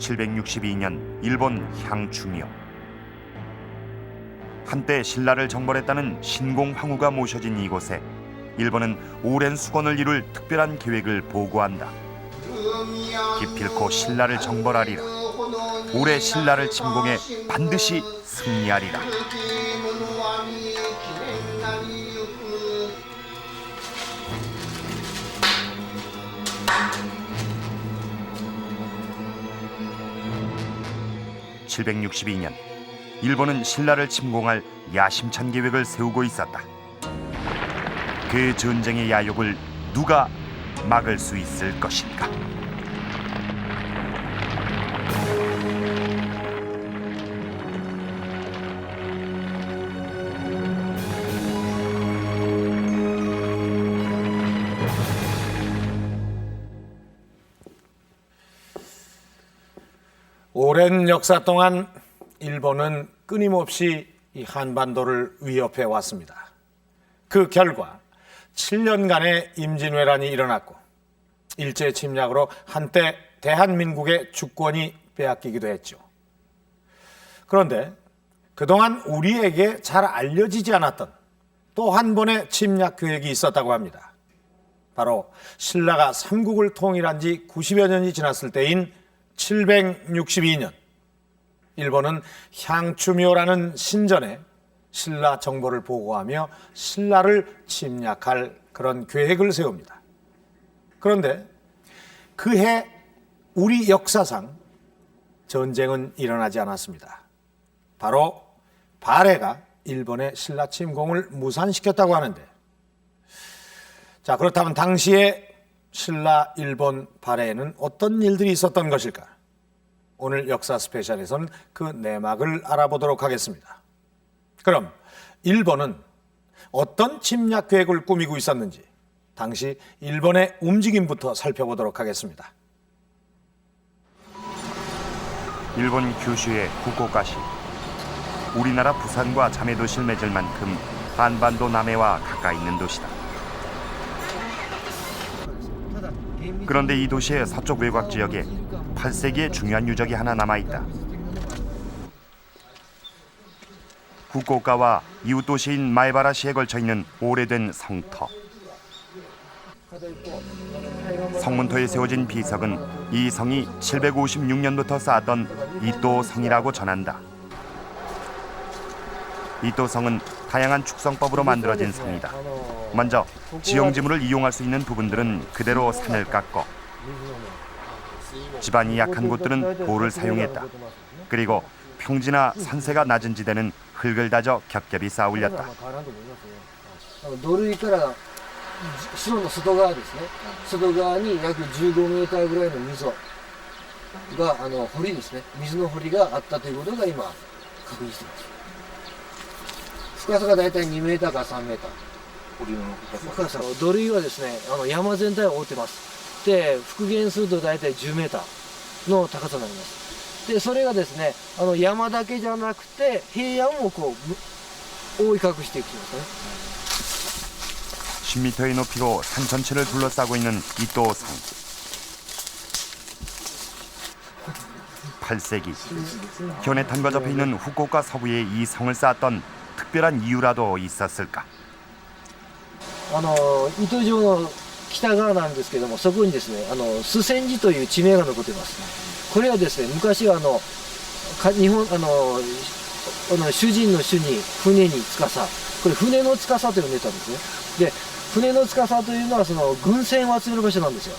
762년 일본 향충요. 한때 신라를 정벌했다는 신공 황후가 모셔진 이곳에 일본은 오랜 수건을 이룰 특별한 계획을 보고한다. 기필코 신라를 정벌하리라. 올해 신라를 침공해 반드시 승리하리라. (762년) 일본은 신라를 침공할 야심찬 계획을 세우고 있었다. 그 전쟁의 야욕을 누가 막을 수 있을 것인가? 오랜 역사 동안 일본은 끊임없이 이 한반도를 위협해 왔습니다. 그 결과 7년간의 임진왜란이 일어났고 일제 침략으로 한때 대한민국의 주권이 빼앗기기도 했죠. 그런데 그동안 우리에게 잘 알려지지 않았던 또 한 번의 침략 계획이 있었다고 합니다. 바로 신라가 삼국을 통일한 지 90여 년이 지났을 때인 762년, 일본은 향추묘라는 신전에 신라 정보를 보고하며 신라를 침략할 그런 계획을 세웁니다. 그런데 그해 우리 역사상 전쟁은 일어나지 않았습니다. 바로 발해가 일본의 신라 침공을 무산시켰다고 하는데, 자, 그렇다면 당시에 신라 일본 발해에는 어떤 일들이 있었던 것일까? 오늘 역사 스페셜에서는 그 내막을 알아보도록 하겠습니다. 그럼 일본은 어떤 침략 계획을 꾸미고 있었는지 당시 일본의 움직임부터 살펴보도록 하겠습니다. 일본 규슈의 후쿠오카시. 우리나라 부산과 자매도시를 맺을 만큼 한반도 남해와 가까이 있는 도시다. 그런데 이 도시의 서쪽 외곽 지역에 8세기의 중요한 유적이 하나 남아있다. 후쿠오카와 이웃 도시인 마에바라시에 걸쳐있는 오래된 성터. 성문터에 세워진 비석은 이 성이 756년부터 쌓았던 이또 성이라고 전한다. 이또 성은 다양한 축성법으로 만들어진 성이다. 먼저 지형지물을 이용할 수 있는 부분들은 그대로 산을 깎고, 지반이 약한 곳들은 돌을 사용했다. 그리고 평지나 산세가 낮은 지대는 흙을 다져 겹겹이 쌓아 올렸다. 土塁から城の外側ですね、外側に約15メーターぐらいの溝が堀ですね、水の堀があったということが今確認しています。深さがだいたい2メーターから3メーター。深さ、土塁はですね、山全体を覆ってます。で、復元するとだいたい10メーターの高さになります。で、それがですね、山だけじゃなくて平野もこう覆い隠していくんですね。 10m의 높이로 산 전체를 둘러싸고 있는 이또 성. 8세기 현해탄과 접해 있는 후쿠오카 서부에 이 성을 쌓았던 특별한 이유라도 있었을까? 糸城の北側なんですけども、そこにですね、須千寺という地名が残っています。これはですね、昔は日本主人の主に船に司、これ船の司と呼んでたんですね。で、船の司というのはその軍船を集める場所なんですよ。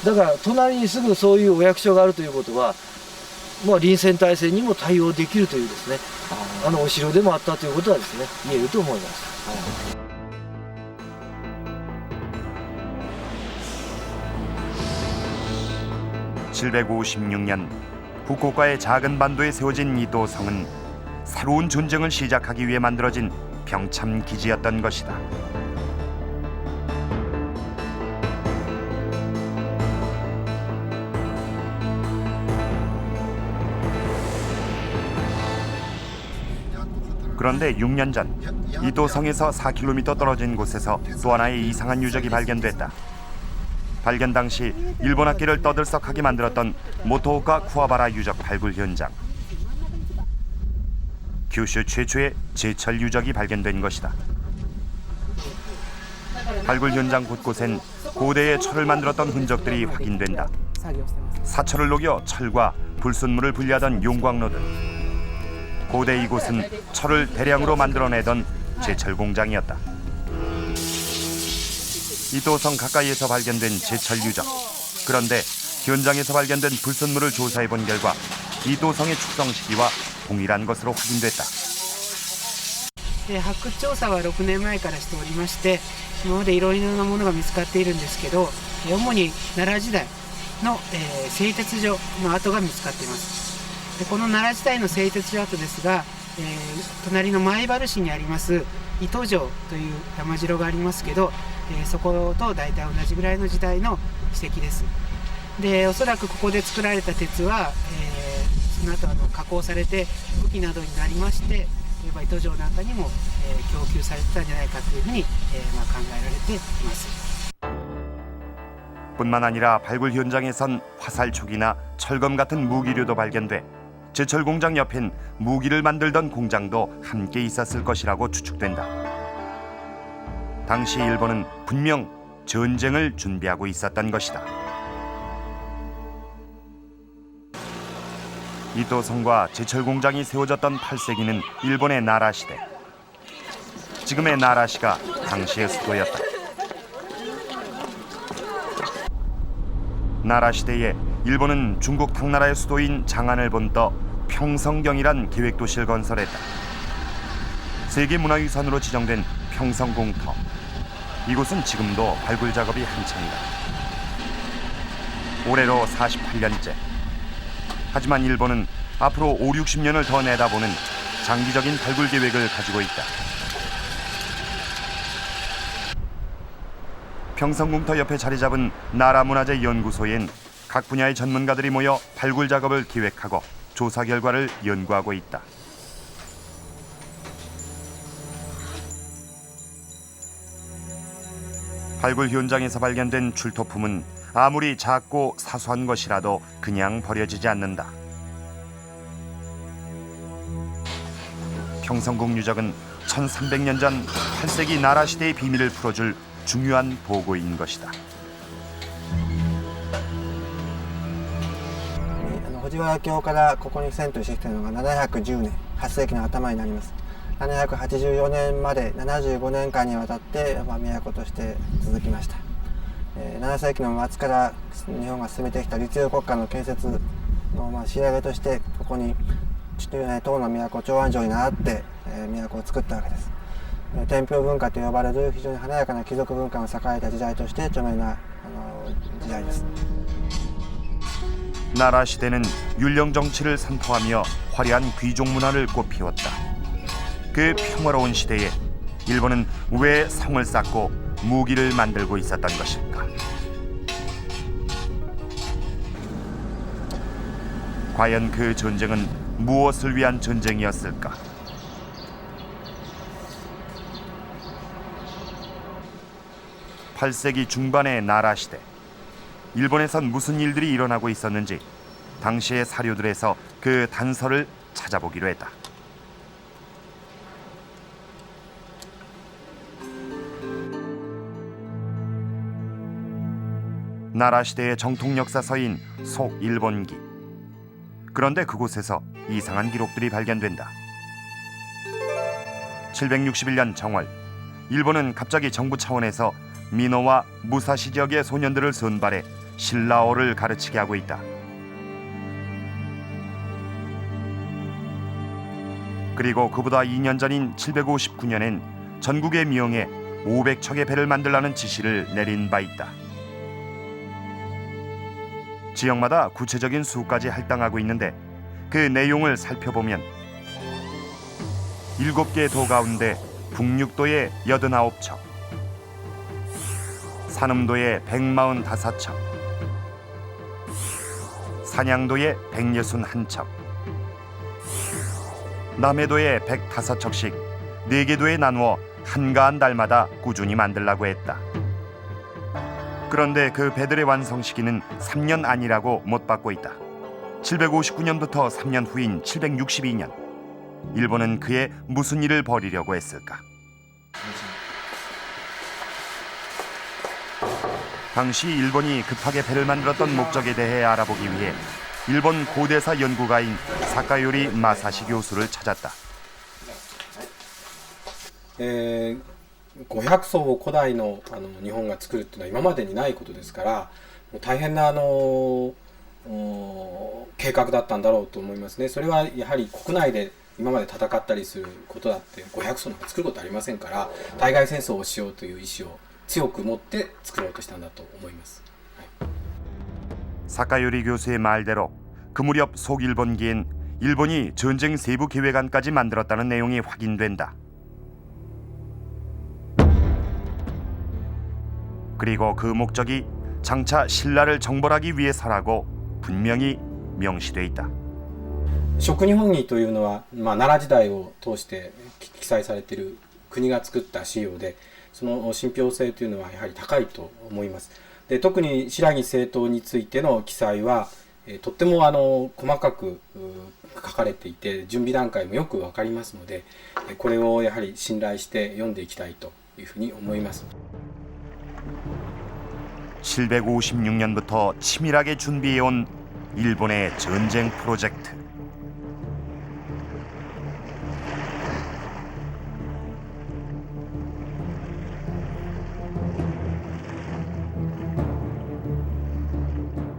だから隣にすぐそういうお役所があるということは、まあ、臨戦態勢にも対応できるというですね、お城でもあったということはですね、言えると思います。 756년 후쿠오카의 작은 반도에 세워진 이또 성은 새로운 전쟁을 시작하기 위해 만들어진 병참 기지였던 것이다. 그런데 6년 전 이또 성에서 4km 떨어진 곳에서 또 하나의 이상한 유적이 발견됐다. 발견 당시 일본 학계를 떠들썩하게 만들었던 모토오카 쿠와바라 유적 발굴 현장. 규슈 최초의 제철 유적이 발견된 것이다. 발굴 현장 곳곳엔 고대의 철을 만들었던 흔적들이 확인된다. 사철을 녹여 철과 불순물을 분리하던 용광로들. 고대 이곳은 철을 대량으로 만들어내던 제철 공장이었다. 이도성 가까이에서 발견된 제철 유적. 그런데 현장에서 발견된 불순물을 조사해 본 결과 이도성의 축성 시기와 동일한 것으로 확인됐다. 発掘調査は6年前からしておりまして、今までいろいろなものが見つかっているんですけど、主に奈良時代の、製鉄所の跡が見つかっています。でこの奈良時代の製鉄所跡ですが、隣の米原市にあります糸城という山城がありますけど、そこと大体同じぐらいの時代の遺跡です。でおそらくここで作られた鉄は、その後加工されて武器などになりまして、糸城なんかにも、供給されてたんじゃないかというふうに、考えられています。 뿐만 아니라 발굴 현장에선 화살촉이나 철검 같은 무기류도 발견돼 제철 공장 옆엔 무기를 만들던 공장도 함께 있었을 것이라고 추측된다. 당시 일본은 분명 전쟁을 준비하고 있었던 것이다. 이도성과 제철 공장이 세워졌던 8세기는 일본의 나라 시대. 지금의 나라시가 당시의 수도였다. 나라 시대에 일본은 중국 당나라의 수도인 장안을 본떠 평성경이란 계획도시를 건설했다. 세계문화유산으로 지정된 평성공터. 이곳은 지금도 발굴 작업이 한창이다. 올해로 48년째. 하지만 일본은 앞으로 5, 60년을 더 내다보는 장기적인 발굴 계획을 가지고 있다. 평성공터 옆에 자리 잡은 나라문화재 연구소엔 각 분야의 전문가들이 모여 발굴 작업을 기획하고 조사 결과를 연구하고 있다. 발굴 현장에서 발견된 출토품은 아무리 작고 사소한 것이라도 그냥 버려지지 않는다. 평성궁 유적은 1300년 전 8세기 나라 시대의 비밀을 풀어줄 중요한 보고인 것이다. 藤原京からここに遷都してきたのが710年、8世紀の頭になります。784年まで75年間にわたって都として続きました。7世紀の末から日本が進めてきた実用国家の建設の仕上げとしてここに唐の都長安城に倣って都を作ったわけです。天平文化と呼ばれる非常に華やかな貴族文化が栄えた時代として著名な時代です。 나라 시대는 율령 정치를 선포하며 화려한 귀족 문화를 꽃피웠다. 그 평화로운 시대에 일본은 왜 성을 쌓고 무기를 만들고 있었던 것일까? 과연 그 전쟁은 무엇을 위한 전쟁이었을까? (8세기) 중반의 나라 시대. 일본에선 무슨 일들이 일어나고 있었는지 당시의 사료들에서 그 단서를 찾아보기로 했다. 나라 시대의 정통 역사서인 속일본기. 그런데 그곳에서 이상한 기록들이 발견된다. 761년 정월, 일본은 갑자기 정부 차원에서 미노와 무사시 지역의 소년들을 선발해 신라어를 가르치게 하고 있다. 그리고 그보다 2년 전인 759년엔 전국의 미용에 500척의 배를 만들라는 지시를 내린 바 있다. 지역마다 구체적인 수까지 할당하고 있는데 그 내용을 살펴보면 7개 도 가운데 북육도에 89척, 산음도에 145척, 산양도에 161척, 남해도에 105척씩 4개 도에 나누어 한가한 달마다 꾸준히 만들라고 했다. 그런데 그 배들의 완성 시기는 3년 안이라고 못 받고 있다. 759년부터 3년 후인 762년. 일본은 그에 무슨 일을 벌이려고 했을까? 당시 일본이 급하게 배를 만들었던 목적에 대해 알아보기 위해 일본 고대사 연구가인 사카요리 마사시 교수를 찾았다. 500艘を古代の日本が作るっていうのは今までにないことですから、もう大変な計画だったんだろうと思いますね。それはやはり国内で今まで戦ったりすることだって500艘なんか作ることありませんから、対外戦争をしようという意思を強く持って作ろうとしたんだと思います。사카요리 교수의 말대로 그 무렵 속일본기엔 일본이 전쟁 세부 계획안까지 만들었다는 내용이 확인된다. 그리고 그 목적이 장차 신라를 정벌하기 위해서라고 분명히 명시돼 있다. 食日本儀というのは、奈良時代を通して記載されている国が作った資料で、その信憑性というのはやはり高いと思います。で、特に新羅政党についての記載は、とっても細かく書かれていて、準備段階もよくわかりますので、これをやはり信頼して読んでいきたいというふうに思います。 756년부터 치밀하게 준비해온 일본의 전쟁 프로젝트.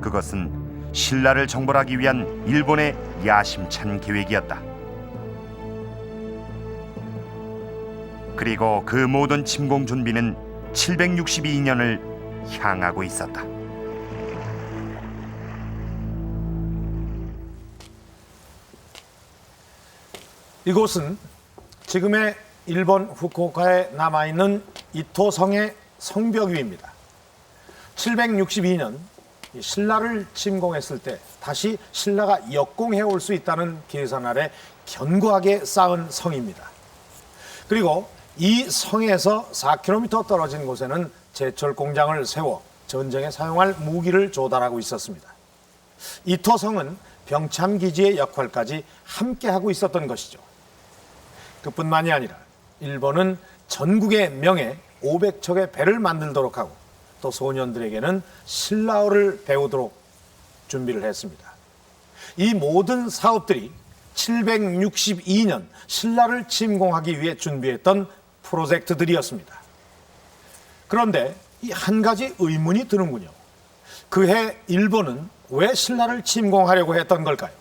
그것은 신라를 정벌하기 위한 일본의 야심찬 계획이었다. 그리고 그 모든 침공 준비는 762년을 향하고 있었다. 이곳은 지금의 일본 후쿠오카에 남아있는 이토성의 성벽 위입니다. 762년 신라를 침공했을 때 다시 신라가 역공해 올 수 있다는 계산 아래 견고하게 쌓은 성입니다. 그리고 이 성에서 4km 떨어진 곳에는 제철 공장을 세워 전쟁에 사용할 무기를 조달하고 있었습니다. 이토성은 병참기지의 역할까지 함께하고 있었던 것이죠. 그뿐만이 아니라 일본은 전국의 명예 500척의 배를 만들도록 하고 또 소년들에게는 신라어를 배우도록 준비를 했습니다. 이 모든 사업들이 762년 신라를 침공하기 위해 준비했던 프로젝트들이었습니다. 그런데 이 한 가지 의문이 드는군요. 그해 일본은 왜 신라를 침공하려고 했던 걸까요?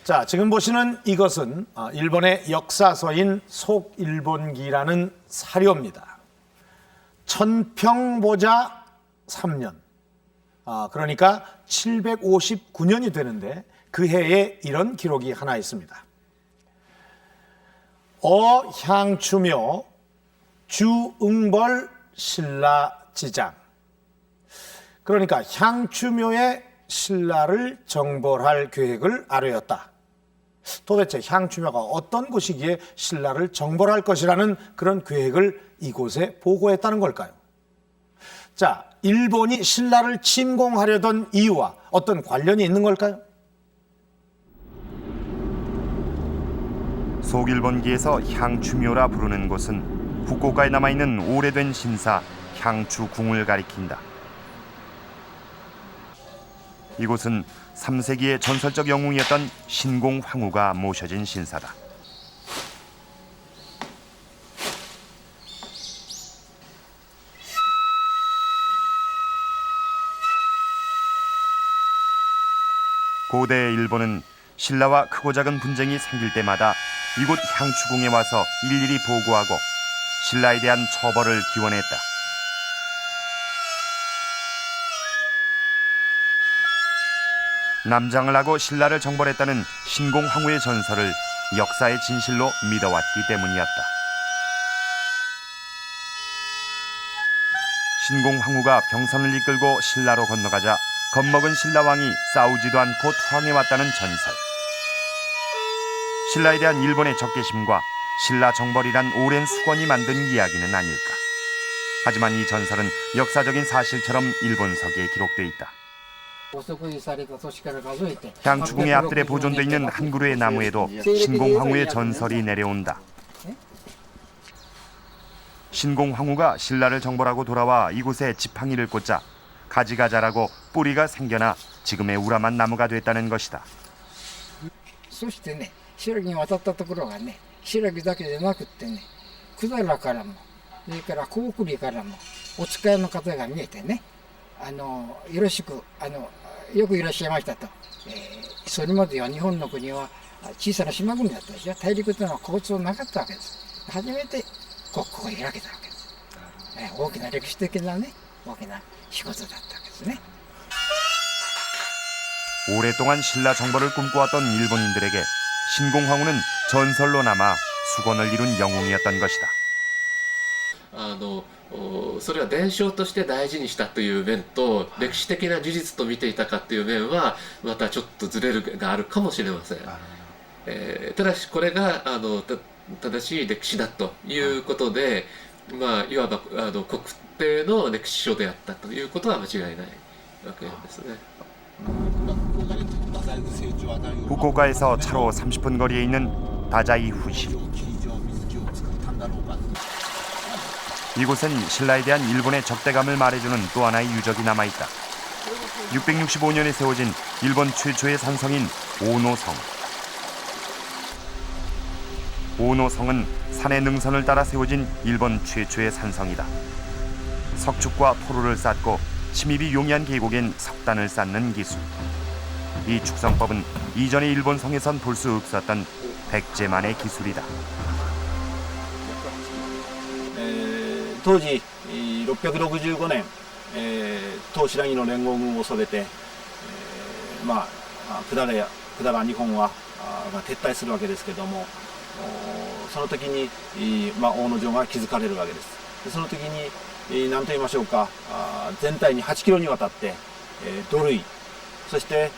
자, 지금 보시는 이것은 일본의 역사서인 속일본기라는 사료입니다. 천평보자 3년, 그러니까 759년이 되는데 그 해에 이런 기록이 하나 있습니다. 어향추묘 주응벌 신라지장. 그러니까 향추묘의 신라를 정벌할 계획을 아뢰었다. 도대체 향추묘가 어떤 곳이기에 신라를 정벌할 것이라는 그런 계획을 이곳에 보고했다는 걸까요? 자, 일본이 신라를 침공하려던 이유와 어떤 관련이 있는 걸까요? 속일본기에서 향추묘라 부르는 곳은 후쿠오카에 남아있는 오래된 신사 향추궁을 가리킨다. 이곳은 3세기의 전설적 영웅이었던 신공황후가 모셔진 신사다. 고대 일본은 신라와 크고 작은 분쟁이 생길 때마다 이곳 향추궁에 와서 일일이 보고하고 신라에 대한 처벌을 기원했다. 남장을 하고 신라를 정벌했다는 신공황후의 전설을 역사의 진실로 믿어왔기 때문이었다. 신공황후가 병선을 이끌고 신라로 건너가자 겁먹은 신라왕이 싸우지도 않고 투항해왔다는 전설. 신라에 대한 일본의 적개심과 신라 정벌이란 오랜 수건이 만든 이야기는 아닐까. 하지만 이 전설은 역사적인 사실처럼 일본서기에 기록돼 있다. お即位された年から数えて 향추궁의 앞들에 보존돼 있는 한 그루의 나무에도 신공황후의 전설이 내려온다. 신공황후가 신라를 정벌하고 돌아와 이곳에 지팡이를 꽂자 가지가 자라고 뿌리가 생겨나 지금의 우람한 나무가 됐다는 것이다. そしてね、白木に渡ったところがね、白木だけでなくってね、百済からも、それから高栗からも、お使いの方が見えてね、よろしく、よくいらっしゃいましたと。それまでは日本の国は小さな島国だったでしょ。大陸というのは交通なかったわけです。初めて国交を開けたわけです。大きな歴史的なね、大きな仕事だったわけですね。 오랫동안 신라 정벌을 꿈꿔왔던 일본인들에게 신공황후는 전설로 남아 수건을 이룬 영웅이었던 것이다. それは伝承として大事にしたという面と歴史的な事実と見ていたかという面はまたちょっとずれるがあるかもしれません。ただしこれが正しい歴史だということで、まあ、いわば国定の歴史書であったということは間違いないわけですね。 후쿠오카에서 차로 30분 거리에 있는 다자이 후시. 이곳엔 신라에 대한 일본의 적대감을 말해주는 또 하나의 유적이 남아있다. 665년에 세워진 일본 최초의 산성인 오노성. 오노성은 산의 능선을 따라 세워진 일본 최초의 산성이다. 석축과 토로를 쌓고 침입이 용이한 계곡엔 석단을 쌓는 기술. 이 축성법은 이전의 일본 성에선 볼 수 없었던 백제만의 기술이다. 当時665年、東白木の連合軍を恐れて、百済日本は撤退するわけですけども、その時に、大野城が築かれるわけです。その時に何と言いましょうか、全体に8キロにわたって、土塁、そして、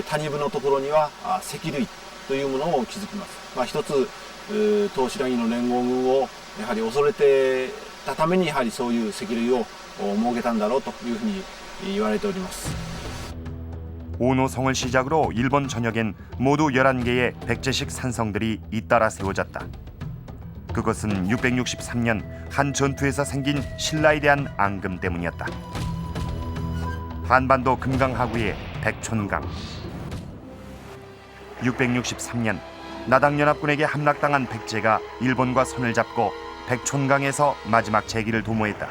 谷部のところには石塁というものを築きます。一つ東白木の連合軍をやはり恐れてたためにやはりそういう石塁を設けたんだろうというふうに言われております。 오노성을 시작으로 일본 전역엔 모두 11개의 백제식 산성들이 잇따라 세워졌다. 그것은 663년 한 전투에서 생긴 신라에 대한 앙금 때문이었다. 한반도 금강하구의 백촌강. 663년 나당연합군에게 함락당한 백제가 일본과 손을 잡고 백촌강에서 마지막 재기를 도모했다.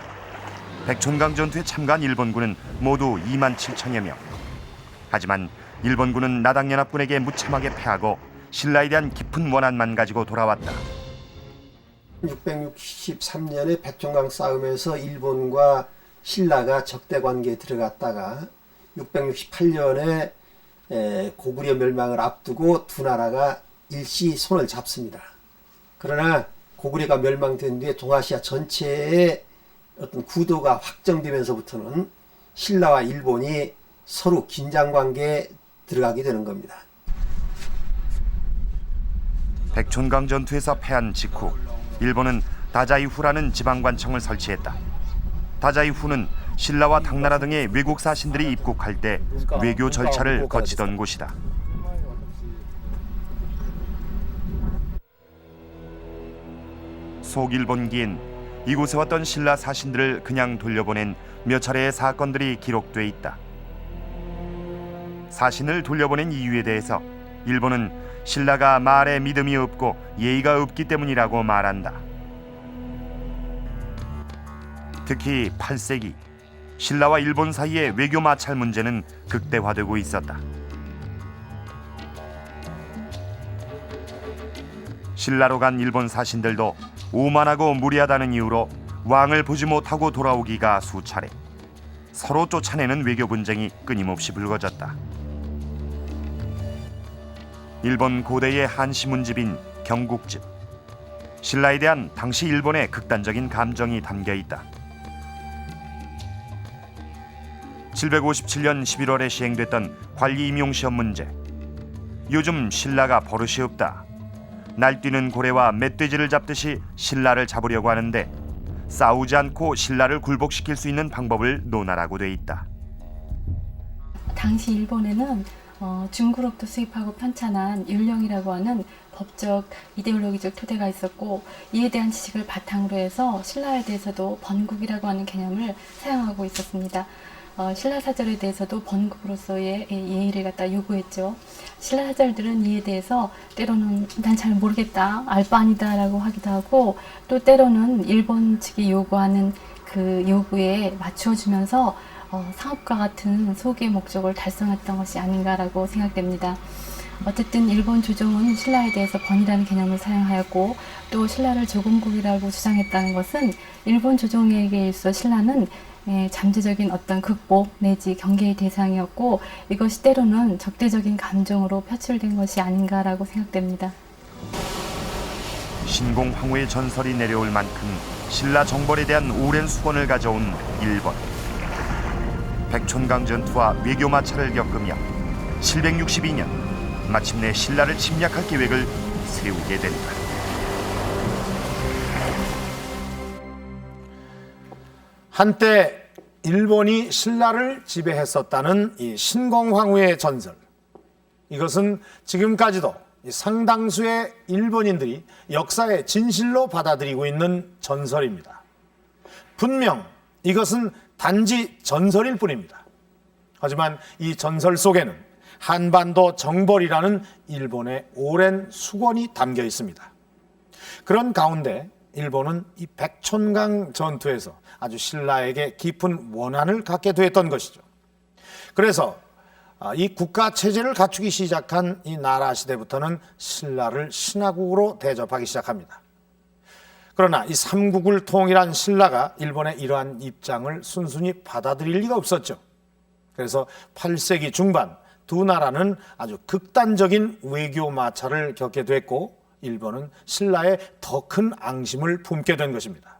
백촌강 전투에 참가한 일본군은 모두 2만 7천여 명. 하지만 일본군은 나당연합군에게 무참하게 패하고 신라에 대한 깊은 원한만 가지고 돌아왔다. 663년에 백촌강 싸움에서 일본과 신라가 적대 관계에 들어갔다가 668년에 고구려 멸망을 앞두고 두 나라가 일시 손을 잡습니다. 그러나 고구려가 멸망된 뒤에 동아시아 전체의 어떤 구도가 확정되면서부터는 신라와 일본이 서로 긴장 관계에 들어가게 되는 겁니다. 백촌강 전투에서 패한 직후 일본은 다자이후라는 지방관청을 설치했다. 다자이후는 신라와 당나라 등의 외국 사신들이 입국할 때 외교 절차를 거치던 곳이다. 속일본기엔 이곳에 왔던 신라 사신들을 그냥 돌려보낸 몇 차례의 사건들이 기록돼 있다. 사신을 돌려보낸 이유에 대해서 일본은 신라가 말에 믿음이 없고 예의가 없기 때문이라고 말한다. 특히 8세기 신라와 일본 사이의 외교 마찰 문제는 극대화되고 있었다. 신라로 간 일본 사신들도 오만하고 무리하다는 이유로 왕을 보지 못하고 돌아오기가 수차례. 서로 쫓아내는 외교 분쟁이 끊임없이 불거졌다. 일본 고대의 한 시문집인 경국집. 신라에 대한 당시 일본의 극단적인 감정이 담겨 있다. 757년 11월에 시행됐던 관리 임용 시험 문제. 요즘 신라가 버릇이 없다. 날뛰는 고래와 멧돼지를 잡듯이 신라를 잡으려고 하는데 싸우지 않고 신라를 굴복시킬 수 있는 방법을 논하라고 돼 있다. 당시 일본에는 중국으로부터 수입하고 편찬한 율령이라고 하는 법적, 이데올로기적 토대가 있었고, 이에 대한 지식을 바탕으로 해서 신라에 대해서도 번국이라고 하는 개념을 사용하고 있었습니다. 신라 사절에 대해서도 번국으로서의 예의를 갖다 요구했죠. 신라 사절들은 이에 대해서 때로는 난 잘 모르겠다, 알 바 아니다 라고 하기도 하고, 또 때로는 일본 측이 요구하는 그 요구에 맞춰주면서 사업과 같은 소기의 목적을 달성했던 것이 아닌가라고 생각됩니다. 어쨌든 일본 조정은 신라에 대해서 번이라는 개념을 사용하였고, 또 신라를 조공국이라고 주장했다는 것은 일본 조정에게 있어 신라는 잠재적인 어떤 극복 내지 경계의 대상이었고, 이것이 때로는 적대적인 감정으로 표출된 것이 아닌가라고 생각됩니다. 신공 황후의 전설이 내려올 만큼 신라 정벌에 대한 오랜 수건을 가져온 일본. 백촌강 전투와 외교 마찰을 겪으며 762년 마침내 신라를 침략할 계획을 세우게 된다. 한때 일본이 신라를 지배했었다는 이 신공황후의 전설, 이것은 지금까지도 상당수의 일본인들이 역사의 진실로 받아들이고 있는 전설입니다. 분명 이것은 단지 전설일 뿐입니다. 하지만 이 전설 속에는 한반도 정벌이라는 일본의 오랜 수건이 담겨 있습니다. 그런 가운데 일본은 이 백촌강 전투에서 아주 신라에게 깊은 원한을 갖게 되었던 것이죠. 그래서 이 국가 체제를 갖추기 시작한 이 나라 시대부터는 신라를 신하국으로 대접하기 시작합니다. 그러나 이 삼국을 통일한 신라가 일본의 이러한 입장을 순순히 받아들일 리가 없었죠. 그래서 8세기 중반 두 나라는 아주 극단적인 외교 마찰을 겪게 됐고, 일본은 신라에 더 큰 앙심을 품게 된 것입니다.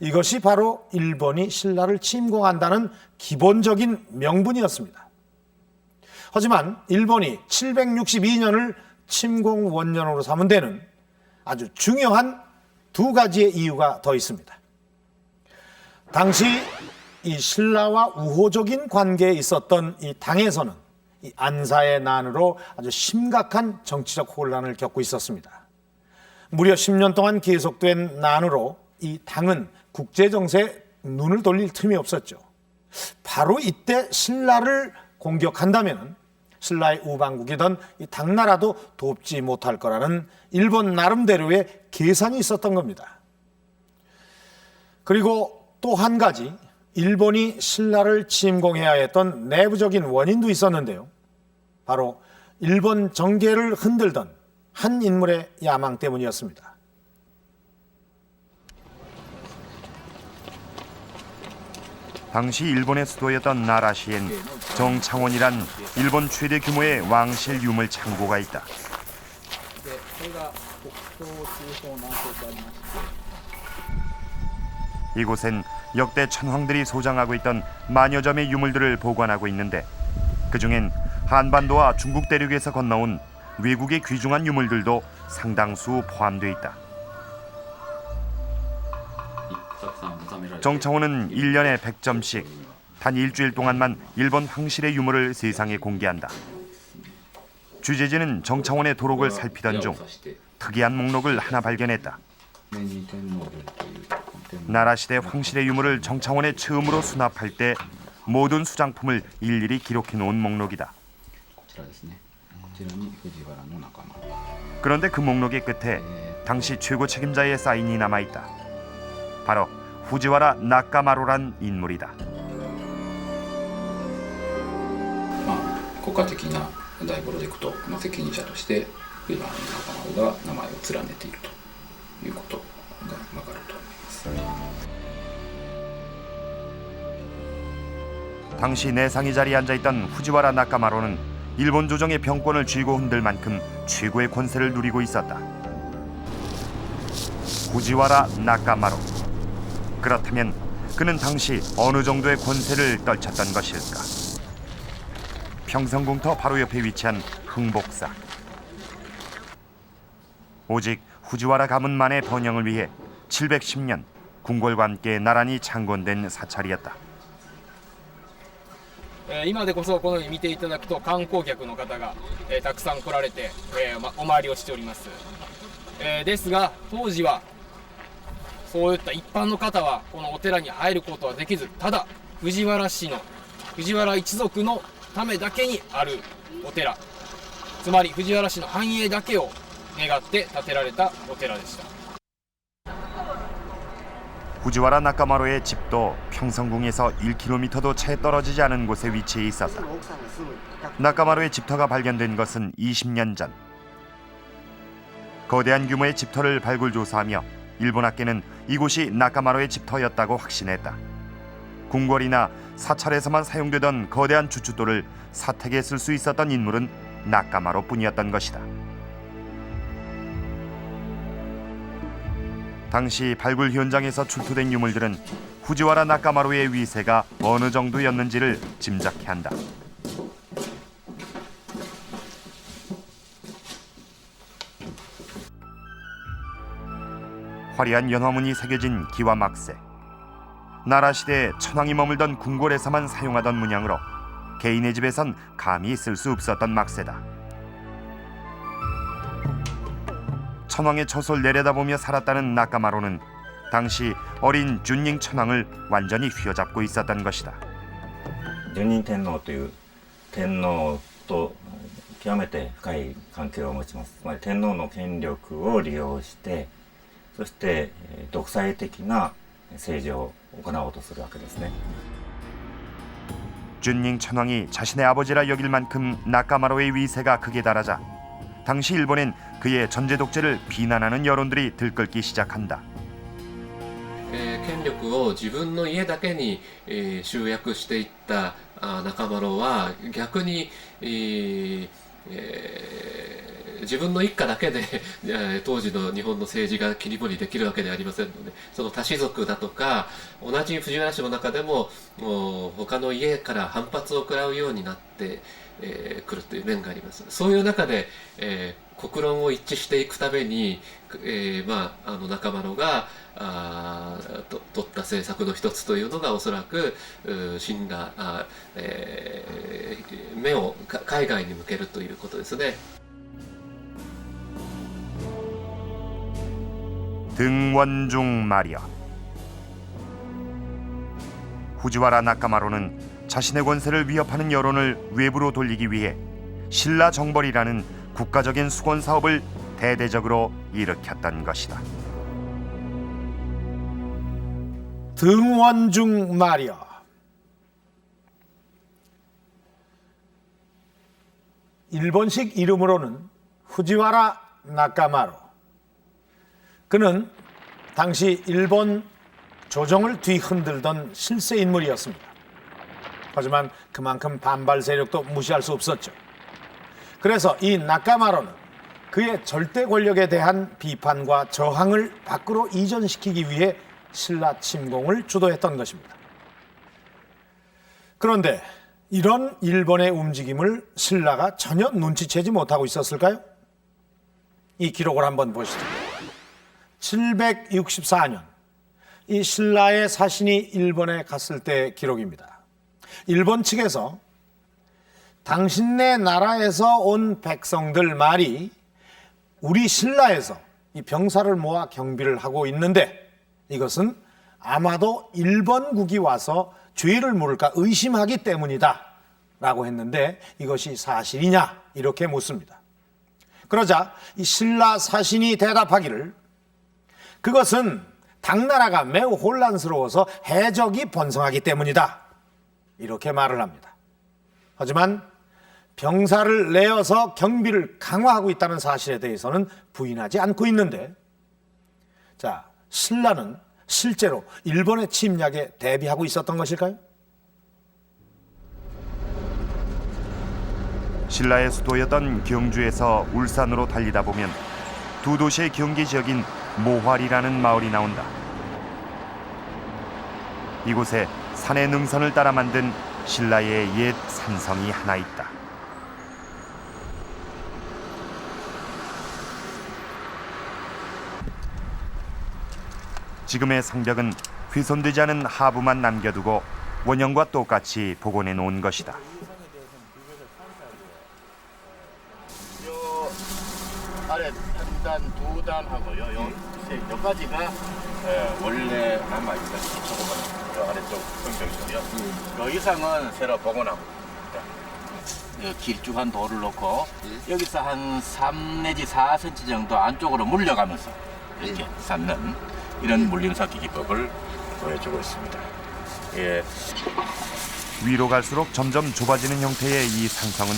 이것이 바로 일본이 신라를 침공한다는 기본적인 명분이었습니다. 하지만 일본이 762년을 침공 원년으로 삼은 데는 아주 중요한 두 가지의 이유가 더 있습니다. 당시 이 신라와 우호적인 관계에 있었던 이 당에서는 이 안사의 난으로 아주 심각한 정치적 혼란을 겪고 있었습니다. 무려 10년 동안 계속된 난으로 이 당은 국제정세에 눈을 돌릴 틈이 없었죠. 바로 이때 신라를 공격한다면 신라의 우방국이던 이 당나라도 돕지 못할 거라는 일본 나름대로의 계산이 있었던 겁니다. 그리고 또 한 가지, 일본이 신라를 침공해야 했던 내부적인 원인도 있었는데요. 바로 일본 정계를 흔들던 한 인물의 야망 때문이었습니다. 당시 일본의 수도였던 나라시엔 정창원이란 일본 최대 규모의 왕실 유물 창고가 있다. 이곳엔 역대 천황들이 소장하고 있던 만여 점의 유물들을 보관하고 있는데, 그중엔 한반도와 중국 대륙에서 건너온 외국의 귀중한 유물들도 상당수 포함되어 있다. 정창호는 1년에 100점씩 단 일주일 동안만 일본 황실의 유물을 세상에 공개한다. 취재진은 정창원의 도록을 살피던 중 특이한 목록을 하나 발견했다. 나라시대 황실의 유물을 정창원에 처음으로 수납할 때 모든 수장품을 일일이 기록해 놓은 목록이다. 그런데 그 목록의 끝에 당시 최고 책임자의 사인이 남아있다. 바로 후지와라 나카마로란 인물이다. 国家的な大プロジェクトの責任者として藤原中丸が名前を連ねているということが分かると思います。 당시 내상의 자리에 앉아있던 후지와라 나카마로는 일본 조정의 병권을 쥐고 흔들 만큼 최고의 권세를 누리고 있었다. 후지와라 나카마로. 그렇다면 그는 당시 어느 정도의 권세를 떨쳤던 것일까? 평성궁터 바로 옆에 위치한 흥복사. 오직 후지와라 가문만의 번영을 위해 710년 궁궐과 함께 나란히 창건된 사찰이었다. 今でこそこのように見ていただくと観光客の方が、たくさん来られて、お参りをしております、ですが当時はそういった一般の方はこのお寺に入ることはできず、ただ藤原氏の藤原一族のためだけにあるお寺、つまり藤原氏の繁栄だけを願って建てられたお寺でした。 후지와라 나카마로의 집도 평성궁에서 1km도 채 떨어지지 않은 곳에 위치해 있었다. 나카마로의 집터가 발견된 것은 20년 전. 거대한 규모의 집터를 발굴조사하며 일본학계는 이곳이 나카마로의 집터였다고 확신했다. 궁궐이나 사찰에서만 사용되던 거대한 주춧돌을 사택에 쓸 수 있었던 인물은 나카마로뿐이었던 것이다. 당시 발굴 현장에서 출토된 유물들은 후지와라 나카마로의 위세가 어느 정도였는지를 짐작케 한다. 화려한 연화문이 새겨진 기와 막세. 나라 시대에 천황이 머물던 궁궐에서만 사용하던 문양으로 개인의 집에선 감히 쓸 수 없었던 막세다. 천황의 처소를 내려다보며 살았다는 나카마로는 당시 어린 준닝 천황을 완전히 휘어잡고 있었던 것이다. 順任天皇という天皇と極めて深い関係を持ちます。つまり天皇の権力を利用して、そして独裁的な政治を行おうとするわけですね。 준닝 천황이 자신의 아버지라 여길 만큼 나카마로의 위세가 극에 달하자 당시 일본엔 그의 전제 독재를 비난하는 여론들이 들끓기 시작한다. 権力を自分の家だけに、集約していったナカマロは逆に、自分の一家だけで当時の日本の政治が切り盛りできるわけではありませんので、その他氏族だとか同じ藤原氏の中でも他の家から反発を食らうようになってくるという面があります。そういう中で、国論を一致していくために、ナカマロが取った政策の一つというのがおそらく信羅、目を海外に向けるということですね。 등원중 말이야. 후지와라 나카마로는 자신의 권세를 위협하는 여론을 외부로 돌리기 위해 신라 정벌이라는 국가적인 수건 사업을 대대적으로 일으켰던 것이다. 등원중 말이야. 일본식 이름으로는 후지와라 나카마로. 그는 당시 일본 조정을 뒤흔들던 실세 인물이었습니다. 하지만 그만큼 반발 세력도 무시할 수 없었죠. 그래서 이 나카마로는 그의 절대 권력에 대한 비판과 저항을 밖으로 이전시키기 위해 신라 침공을 주도했던 것입니다. 그런데 이런 일본의 움직임을 신라가 전혀 눈치채지 못하고 있었을까요? 이 기록을 한번 보시죠. 764년 이 신라의 사신이 일본에 갔을 때 기록입니다. 일본 측에서 당신네 나라에서 온 백성들 말이 우리 신라에서 이 병사를 모아 경비를 하고 있는데 이것은 아마도 일본국이 와서 죄를 물을까 의심하기 때문이다 라고 했는데 이것이 사실이냐 이렇게 묻습니다. 그러자 이 신라 사신이 대답하기를 그것은 당나라가 매우 혼란스러워서 해적이 번성하기 때문이다 이렇게 말을 합니다. 하지만 병사를 내어서 경비를 강화하고 있다는 사실에 대해서는 부인하지 않고 있는데 자, 신라는 실제로 일본의 침략에 대비하고 있었던 것일까요? 신라의 수도였던 경주에서 울산으로 달리다 보면 두 도시의 경계 지역인 모활이라는 마을이 나온다. 이곳에 산의 능선을 따라 만든 신라의 옛 산성이 하나 있다. 지금의 성벽은 훼손되지 않은 하부만 남겨두고 원형과 똑같이 복원해 놓은 것이다. 요 아래 한 단, 두 단하고요. 여기까지가 원래 남아있던 기초공간 요 아래쪽 성벽이고요. 요 이상은 새로 복원하고 있습니다. 길쭉한 돌을 놓고 여기서 한 3 내지 4cm 정도 안쪽으로 물려가면서 이렇게 쌓는 이런 물림쌓기 기법을 보여주고 있습니다. 예. 위로 갈수록 점점 좁아지는 형태의 이 상성은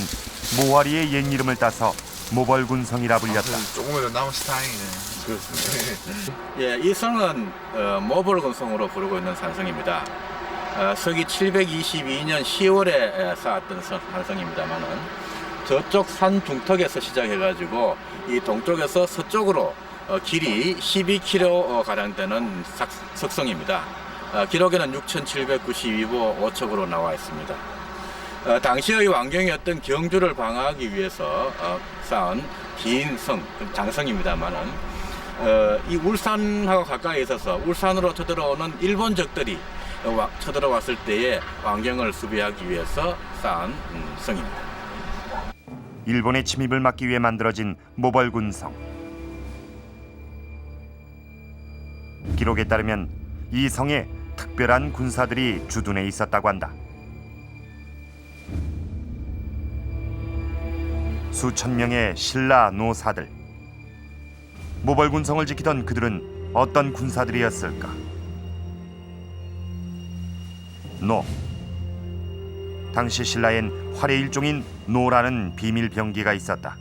모화리의 옛 이름을 따서 모벌군성이라 불렸다. 조금이라도 남아서 다행이네. 그렇습니다. 예, 이 성은 모벌군성으로 부르고 있는 산성입니다. 서기 722년 10월에 쌓았던 산성입니다만은 저쪽 산 중턱에서 시작해가지고 이 동쪽에서 서쪽으로 길이 12km 가량 되는 석성입니다. 기록에는 6,792보 5척으로 나와 있습니다. 당시의 왕경이었던 경주를 방어하기 위해서 쌓은 긴 성, 장성입니다만은 이 울산하고 가까이 있어서 울산으로 쳐들어오는 일본 적들이 쳐들어왔을 때에 왕경을 수비하기 위해서 쌓은 성입니다. 일본의 침입을 막기 위해 만들어진 모벌군성. 기록에 따르면 이 성에 특별한 군사들이 주둔해 있었다고 한다. 수천 명의 신라 노사들. 모벌군성을 지키던 그들은 어떤 군사들이었을까? 노. 당시 신라엔 활의 일종인 노라는 비밀 병기가 있었다.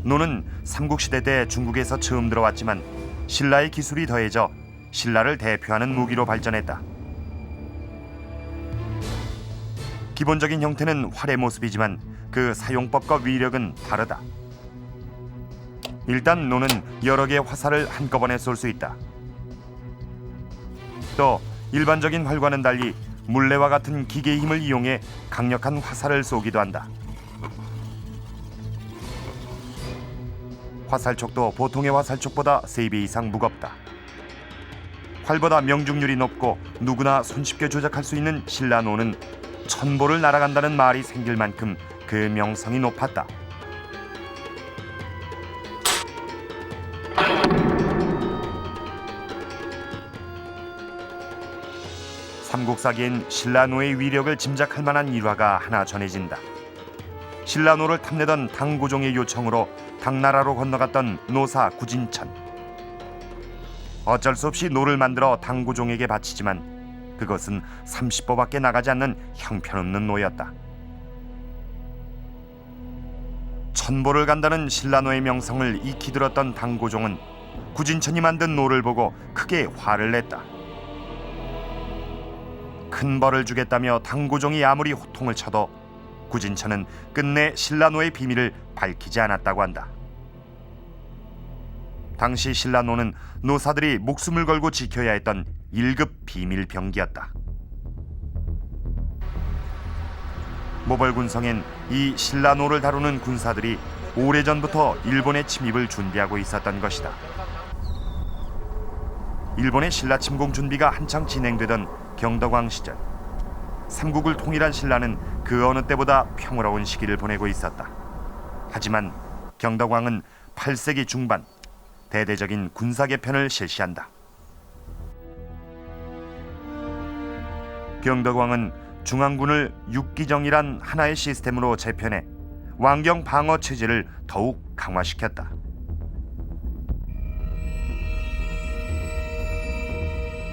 노는 삼국시대 때 중국에서 처음 들어왔지만 신라의 기술이 더해져 신라를 대표하는 무기로 발전했다. 기본적인 형태는 활의 모습이지만 그 사용법과 위력은 다르다. 일단 노는 여러 개의 화살을 한꺼번에 쏠 수 있다. 또 일반적인 활과는 달리 물레와 같은 기계의 힘을 이용해 강력한 화살을 쏘기도 한다. 화살촉도 보통의 화살촉보다 3배 이상 무겁다. 활보다 명중률이 높고 누구나 손쉽게 조작할 수 있는 신라노는 천보를 날아간다는 말이 생길 만큼 그 명성이 높았다. 삼국사기엔 신라노의 위력을 짐작할 만한 일화가 하나 전해진다. 신라노를 탐내던 당고종의 요청으로 당나라로 건너갔던 노사 구진천. 어쩔 수 없이 노를 만들어 당고종에게 바치지만 그것은 30보밖에 나가지 않는 형편없는 노였다. 천보를 간다는 신라노의 명성을 익히 들었던 당고종은 구진천이 만든 노를 보고 크게 화를 냈다. 큰 벌을 주겠다며 당고종이 아무리 호통을 쳐도 구진천은 끝내 신라노의 비밀을 밝히지 않았다고 한다. 당시 신라노는 노사들이 목숨을 걸고 지켜야 했던 1급 비밀 병기였다. 모벌군성엔 이 신라노를 다루는 군사들이 오래전부터 일본의 침입을 준비하고 있었던 것이다. 일본의 신라 침공 준비가 한창 진행되던 경덕왕 시절, 삼국을 통일한 신라는 그 어느 때보다 평화로운 시기를 보내고 있었다. 하지만 경덕왕은 8세기 중반 대대적인 군사 개편을 실시한다. 경덕왕은 중앙군을 육기정이란 하나의 시스템으로 재편해 왕경 방어 체제를 더욱 강화시켰다.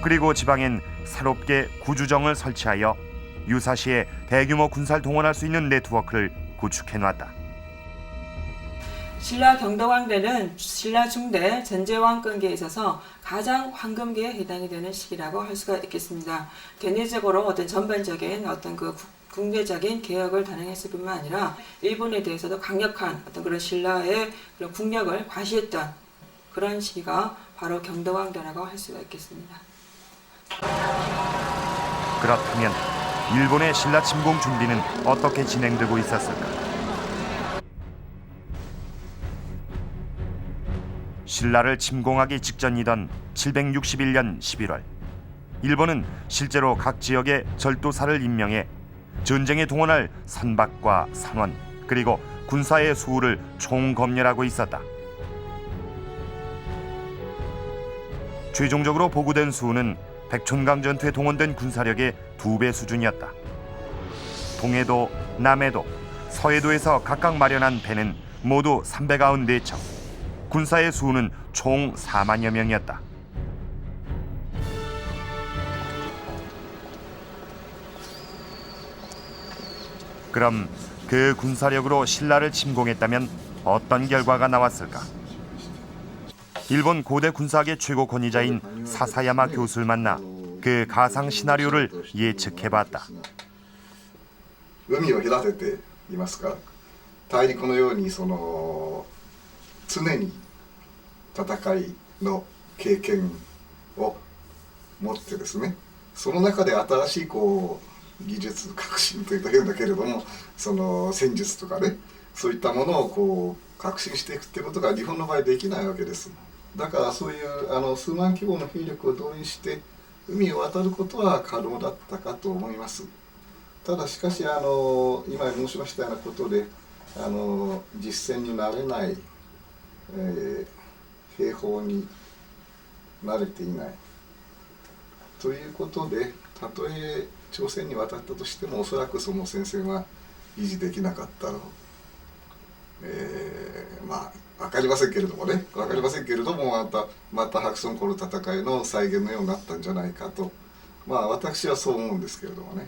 그리고 지방엔 새롭게 구주정을 설치하여 유사시에 대규모 군사를 동원할 수 있는 네트워크를 구축해놨다. 신라 경덕왕대는 신라 중대 전제왕권기에 있어서 가장 황금기에 해당이 되는 시기라고 할 수가 있겠습니다. 견해적으로 어떤 전반적인 어떤 그 국내적인 개혁을 단행했을 뿐만 아니라 일본에 대해서도 강력한 어떤 그런 신라의 그런 국력을 과시했던 그런 시기가 바로 경덕왕대라고 할 수가 있겠습니다. 그렇다면 일본의 신라 침공 준비는 어떻게 진행되고 있었을까? 신라를 침공하기 직전이던 761년 11월, 일본은 실제로 각 지역에 절도사를 임명해 전쟁에 동원할 선박과 상원 그리고 군사의 수를 총검열하고 있었다. 최종적으로 보고된 수는 백촌강 전투에 동원된 군사력의 2배 수준이었다. 동해도, 남해도, 서해도에서 각각 마련한 배는 모두 394척, 군사의 수는 총 4만여 명이었다. 그럼 그 군사력으로 신라를 침공했다면 어떤 결과가 나왔을까? 일본 고대 군사학의 최고 권위자인 사사야마 교수를 만나 그 가상 시나리오를 예측해봤다. 海を隔てていますか、大陸のように常に戦いの経験を持ってですね、その中で新しい技術革新というと変だけれども、戦術とかね、そういったものを革新していくっていうことが日本の場合できないわけです。だからそういう数万規模の兵力を動員して海を渡ることは可能だったかと思います。ただしかし今申しましたようなことで実戦に慣れない、兵法に慣れていないということで、たとえ朝鮮に渡ったとしてもおそらくその戦線は維持できなかったの。まあ分かりませんけれどもね、分かりませんけれどもまた白村江の戦いの再現のようになったんじゃないかと、まあ私はそう思うんですけれどもね。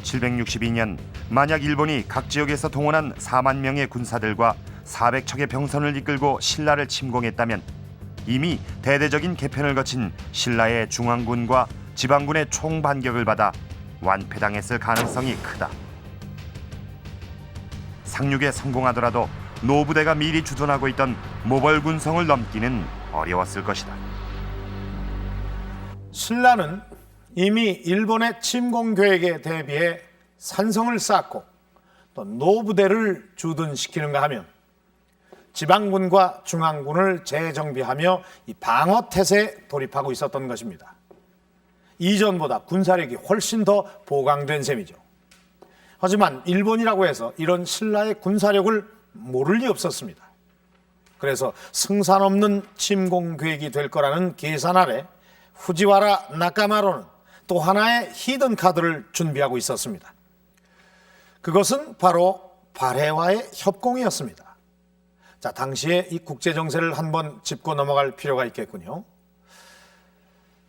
762년 만약 일본이 각 지역에서 동원한 4만 명의 군사들과 400척의 병선을 이끌고 신라를 침공했다면 이미 대대적인 개편을 거친 신라의 중앙군과 지방군의 총반격을 받아 완패당했을 가능성이 크다. 상륙에 성공하더라도 노부대가 미리 주둔하고 있던 모벌군성을 넘기는 어려웠을 것이다. 신라는 이미 일본의 침공 계획에 대비해 산성을 쌓고 또 노부대를 주둔시키는가 하면 지방군과 중앙군을 재정비하며 이 방어 태세에 돌입하고 있었던 것입니다. 이전보다 군사력이 훨씬 더 보강된 셈이죠. 하지만 일본이라고 해서 이런 신라의 군사력을 모를 리 없었습니다. 그래서 승산 없는 침공 계획이 될 거라는 계산 아래 후지와라 나카마로는 또 하나의 히든 카드를 준비하고 있었습니다. 그것은 바로 발해와의 협공이었습니다. 자, 당시에 이 국제 정세를 한번 짚고 넘어갈 필요가 있겠군요.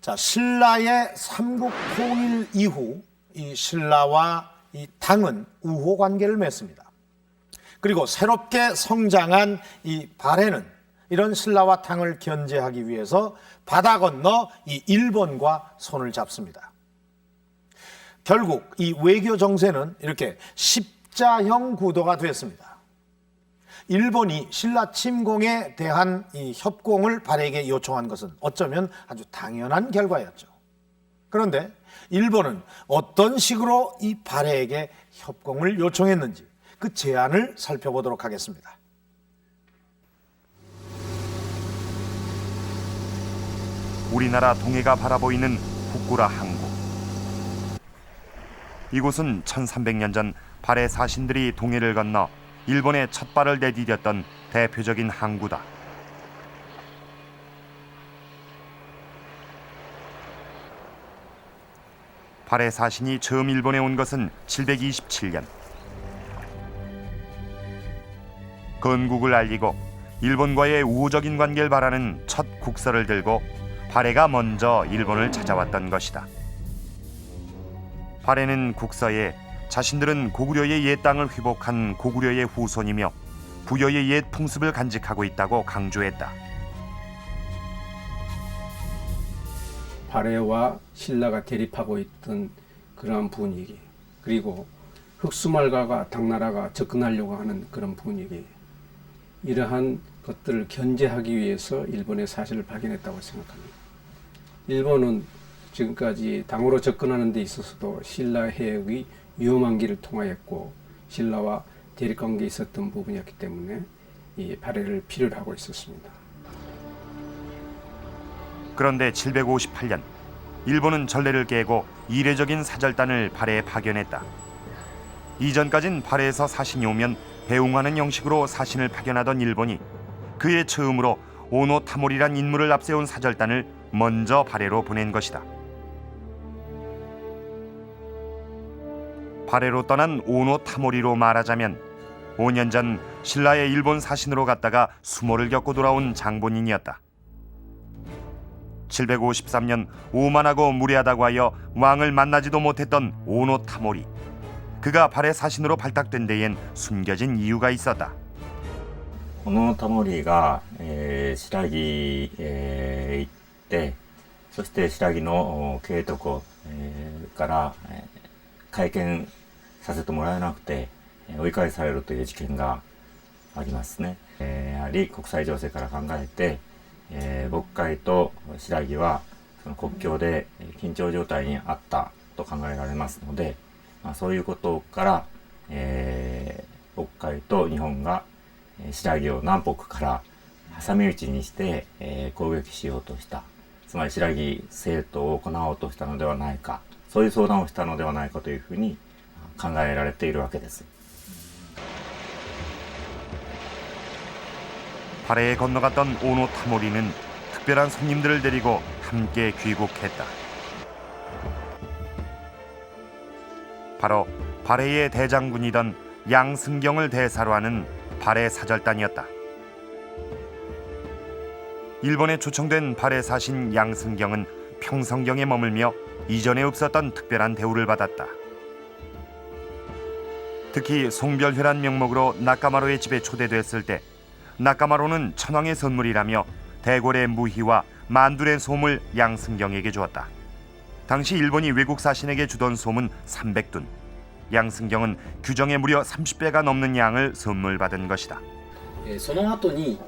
자, 신라의 삼국 통일 이후 이 신라와 이 당은 우호 관계를 맺습니다. 그리고 새롭게 성장한 이 발해는 이런 신라와 당을 견제하기 위해서 바다 건너 이 일본과 손을 잡습니다. 결국 이 외교 정세는 이렇게 십자형 구도가 됐습니다. 일본이 신라 침공에 대한 이 협공을 발해에게 요청한 것은 어쩌면 아주 당연한 결과였죠. 그런데 일본은 어떤 식으로 이 발해에게 협공을 요청했는지 그 제안을 살펴보도록 하겠습니다. 우리나라 동해가 바라보이는 후쿠라 항구. 이곳은 1300년 전 발해 사신들이 동해를 건너 일본에 첫 발을 내디뎠던 대표적인 항구다. 발해 사신이 처음 일본에 온 것은 727년. 건국을 알리고 일본과의 우호적인 관계를 바라는 첫 국서를 들고 발해가 먼저 일본을 찾아왔던 것이다. 발해는 국서에 자신들은 고구려의 옛 땅을 회복한 고구려의 후손이며 부여의 옛 풍습을 간직하고 있다고 강조했다. 발해와 신라가 대립하고 있던 그러한 분위기, 그리고 흑수말과가 당나라가 접근하려고 하는 그런 분위기, 이러한 것들을 견제하기 위해서 일본의 사실을 발견했다고 생각합니다. 일본은 지금까지 당으로 접근하는 데 있어서도 신라 해역의 위험한 길을 통하였고 신라와 대립관계에 있었던 부분이었기 때문에 이 발해를 필요로 하고 있었습니다. 그런데 758년 일본은 전례를 깨고 이례적인 사절단을 발해에 파견했다. 이전까진 발해에서 사신이 오면 배웅하는 형식으로 사신을 파견하던 일본이 그해 처음으로 오노 타모리란 인물을 앞세운 사절단을 먼저 발해로 보낸 것이다. 발해로 떠난 오노 타모리로 말하자면 5년 전 신라의 일본 사신으로 갔다가 수모를 겪고 돌아온 장본인이었다. 753년 오만하고 무례하다고 하여 왕을 만나지도 못했던 오노 타모리. 그가 발해 사신으로 발탁된 데엔 숨겨진 이유가 있었다. このタモリが、白木へ行って、そして白木の慶徳から、会見させてもらえなくて、追い返されるという事件がありますね。やはり国際情勢から考えて、渤海と白木はその国境で緊張状態にあったと考えられますので、そういうことから、渤海と日本が白木を南北から挟み撃ちにして、攻撃しようとした。つまり白木征討を行おうとしたのではないか、そういう相談をしたのではないかというふうに考えられているわけです。 발해에 건너갔던 오노 타모리는 특별한 손님들을 데리고 함께 귀국했다. 바로 발해의 대장군이던 양승경을 대사로 하는 발해 사절단이었다. 일본에 초청된 발해 사신 양승경은 평성경에 머물며 이전에 없었던 특별한 대우를 받았다. 특히 송별회란 명목으로 나카마로의 집에 초대됐을 때 나카마로는 천황의 선물이라며 대궐의 무희와 만두의 솜을 양승경에게 주었다. 당시 일본이 외국 사신에게 주던 솜은 300둔. 양승경은 규정의 무려 30배가 넘는 양을 선물 받은 것이다. その後に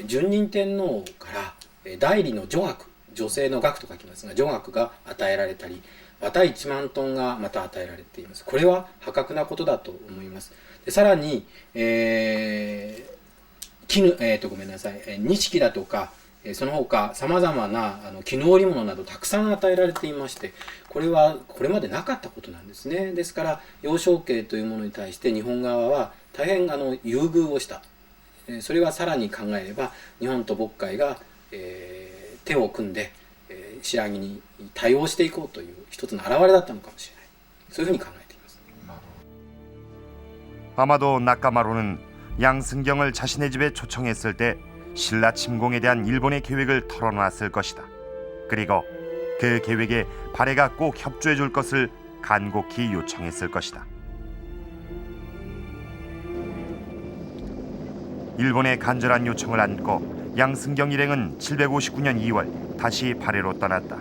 順仁天皇から代理の女学、女性の学と書きますが、女学が与えられたり、また1万トンがまた与えられています。これは破格なことだと思います。でさらに、ごめんなさい、錦だとか、その他さまざまな絹織物などたくさん与えられていまして、これはこれまでなかったことなんですね。ですから幼少期というものに対して日本側は大変優遇をした。それはさらに考えれば日本と渤海が、手を組んで、白木に対応していこうという一つの表れだったのかもしれない。そういうふうに考えています。 아마도 나카마로는 양승경을 자신의 집에 초청했을 때 신라 침공에 대한 일본의 계획을 털어놨을 것이다. 그리고 그 계획에 발해가 꼭 협조해 줄 것을 간곡히 요청했을 것이다. 일본의 간절한 요청을 안고 양승경 일행은 759년 2월 다시 발해로 떠났다.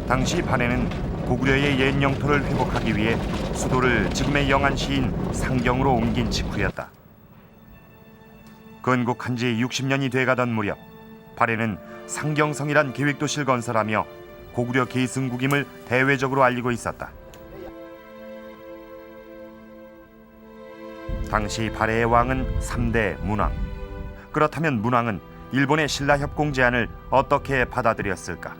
당시 발해는 고구려의 옛 영토를 회복하기 위해 수도를 지금의 영안시인 상경으로 옮긴 직후였다. 건국한 지 60년이 돼가던 무렵 발해는 상경성이란 계획도시를 건설하며 고구려 계승국임을 대외적으로 알리고 있었다. 당시 발해의 왕은 3대 문왕. 그렇다면 문왕은 일본의 신라 협공 제안을 어떻게 받아들였을까?